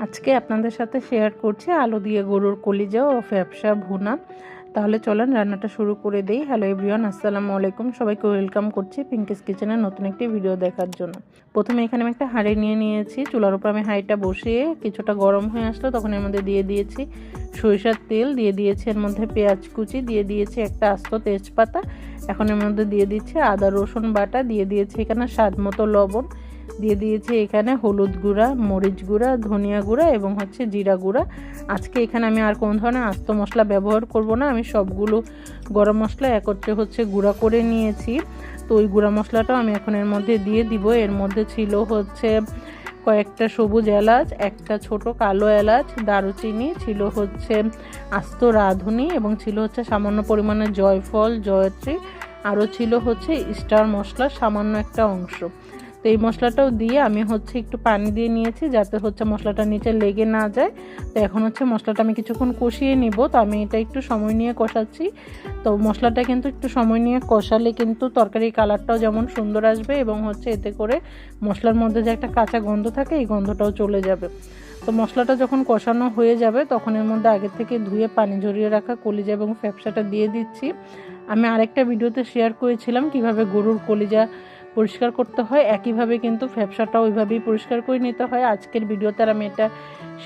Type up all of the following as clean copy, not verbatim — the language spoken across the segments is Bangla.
আজকে আপনাদের সাথে শেয়ার করছি আলু দিয়ে গরুর কলিজা ও ফ্যাপসা ভুনা। তাহলে চলেন রান্নাটা শুরু করে দেই। হ্যালো এভরিওয়ান, আসসালামু আলাইকুম। সবাইকে ওয়েলকাম করছি পিঙ্কিস কিচেনের নতুন একটি ভিডিও দেখার জন্য। প্রথমে এখানে আমি একটা হাঁড়ি নিয়ে নিয়েছি। চুলার উপর আমি হাঁড়িটা বসিয়ে কিছুটা গরম হয়ে আসলো, তখন এর মধ্যে দিয়ে দিয়েছি সরিষার তেল, দিয়ে দিয়েছি এর মধ্যে পেঁয়াজ কুচি, দিয়ে দিয়েছি একটা আস্ত তেজপাতা। এখন এর মধ্যে দিয়ে দিচ্ছি আদা রসুন বাটা, দিয়ে দিয়েছি এখানে স্বাদ মতো লবণ, দিয়ে দিয়েছি এখানে হলুদ গুঁড়া, মরিচ গুঁড়া, ধনিয়া গুঁড়া এবং জিরা গুঁড়া। আজকে এখানে আমি আর কোনো ধরনের আস্ত মশলা ব্যবহার করব না, আমি সবগুলো গরম মশলা একত্রে গুঁড়া করে নিয়েছি। তো ওই গুঁড়া মশলাটাও আমি এখন এর মধ্যে দিয়ে দিব। এর মধ্যে ছিল কয়েকটা সবুজ এলাচ, একটা ছোট কালো এলাচ, দারুচিনি, ছিল আস্ত রাঁধুনি এবং ছিল সামান্য পরিমাণে জয়ফল, জয়ত্রী, আরও ছিল স্টার মশলা সামান্য একটা অংশ। তো এই মশলাটাও দিয়ে আমি একটু পানি দিয়ে নিয়েছি যাতে মশলাটা নিচে লেগে না যায়। তো এখন মশলাটা আমি কিছুক্ষণ কষিয়ে নিব। তো আমি এটা একটু সময় নিয়ে কষাচ্ছি। তো মশলাটা কিন্তু একটু সময় নিয়ে কষালে কিন্তু তরকারির কালারটাও যেমন সুন্দর আসবে এবং এতে করে মশলার মধ্যে যে একটা কাঁচা গন্ধ থাকে এই গন্ধটাও চলে যাবে। তো মশলাটা যখন কষানো হয়ে যাবে তখন এর মধ্যে আগে থেকে ধুয়ে পানি ঝরিয়ে রাখা কলিজা এবং ফ্যাপসাটা দিয়ে দিচ্ছি। আমি আরেকটা ভিডিওতে শেয়ার করেছিলাম কিভাবে গরুর কলিজা পরিষ্কার করতে হয়, একইভাবে কিন্তু ফ্যাপসাটাও ওইভাবেই পরিষ্কার করে নিতে হয়। আজকের ভিডিওতে আর আমি এটা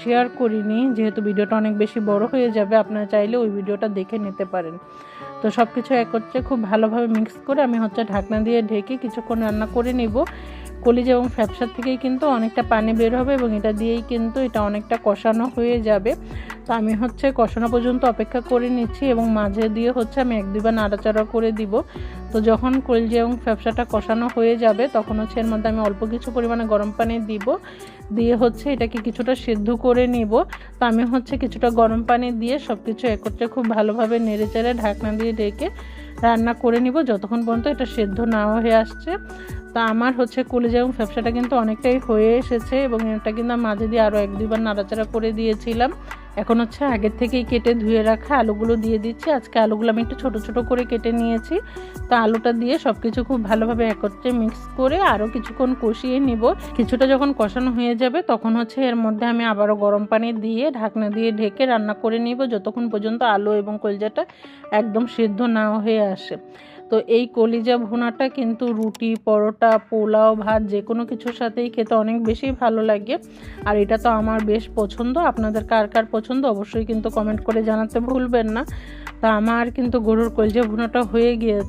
শেয়ার করিনি, যেহেতু ভিডিওটা অনেক বেশি বড় হয়ে যাবে। আপনারা চাইলে ওই ভিডিওটা দেখে নিতে পারেন। তো সব কিছু একত্রে খুব ভালোভাবে মিক্স করে আমি ঢাকনা দিয়ে ঢেকে কিছুক্ষণ রান্না করে নিব। কলিজা এবং ফ্যাপসার থেকেই কিন্তু অনেকটা পানি বের হবে এবং এটা দিয়েই কিন্তু এটা অনেকটা কষানো হয়ে যাবে। তো আমি কষানো পর্যন্ত অপেক্ষা করে নিচ্ছি এবং মাঝে দিয়ে আমি 1-2 বার নাড়াচাড়া করে দিব। তো যখন কলিজা এবং ফ্যাপসাটা কষানো হয়ে যাবে তখন এর মধ্যে আমি অল্প কিছু পরিমাণে গরম পানি দিব, দিয়ে এটাকে কিছুটা সিদ্ধ করে নিব। তো আমি কিছুটা গরম পানি দিয়ে সব কিছু একত্রে খুব ভালোভাবে নেড়েচেড়ে ঢাকনা দিয়ে ঢেকে রান্না করে নিব যতক্ষণ পর্যন্ত এটা সিদ্ধ না হয়ে আসছে। তা আমার কলিজা এবং ফ্যাপসাটা কিন্তু অনেকটাই হয়ে এসেছে এবং এটা কিন্তু মাঝে দিয়ে আরও 1-2 বার নাড়াচাড়া করে দিয়েছিলাম। এখন আগের থেকেই কেটে ধুয়ে রাখা আলুগুলো দিয়ে দিচ্ছি। আজকে আলুগুলো আমি একটু ছোট ছোট করে কেটে নিয়েছি। তা আলুটা দিয়ে সব কিছু খুব ভালোভাবে একত্রে মিক্স করে আরও কিছুক্ষণ কষিয়ে নিব। কিছুটা যখন কষানো হয়ে যাবে তখন এর মধ্যে আমি আবারও গরম পানি দিয়ে ঢাকনা দিয়ে ঢেকে রান্না করে নিব যতক্ষণ পর্যন্ত আলু এবং কলিজাটা একদম সিদ্ধ না হয়ে আসে। তো এই কলিজা ভুনাটা কিন্তু রুটি, পরোটা, পোলাও, ভাত যে কোনো কিছুর সাথেই খেতে অনেক বেশি ভালো লাগে। আর এটা তো আমার বেশ পছন্দ। আপনাদের কার কার পছন্দ অবশ্যই কিন্তু কমেন্ট করে জানাতে ভুলবেন না। তা আমার কিন্তু গরুর কলিজা ভুনাটা হয়ে গিয়েছে।